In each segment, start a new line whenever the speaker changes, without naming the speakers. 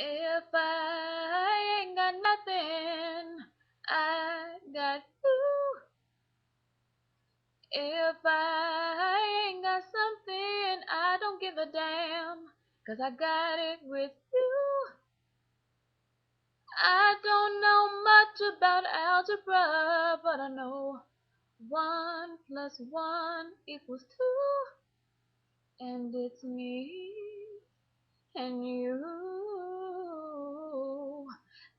If I ain't got nothing, I got you. If I ain't got something, I don't give a damn, 'cause I got it with you. I don't know much about algebra, but I know 1 plus 1 equals 2, and it's me and you.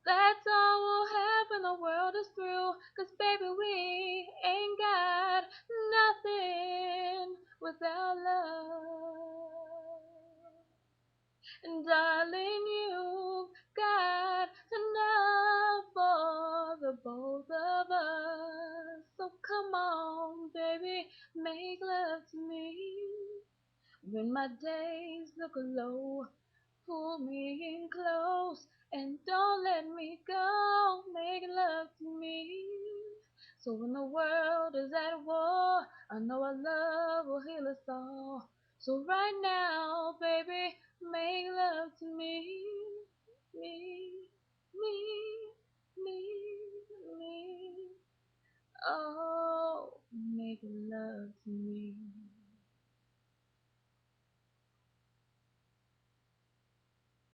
That's all will happen, the world is through, 'cause baby we ain't got nothing without love. And darling, you've got enough for the both of us. So come on, baby, make love to me. When my days look low, pull me in close and don't let me go. Make love to me. So when the world is at war, I know our love will heal us all. So right now, baby,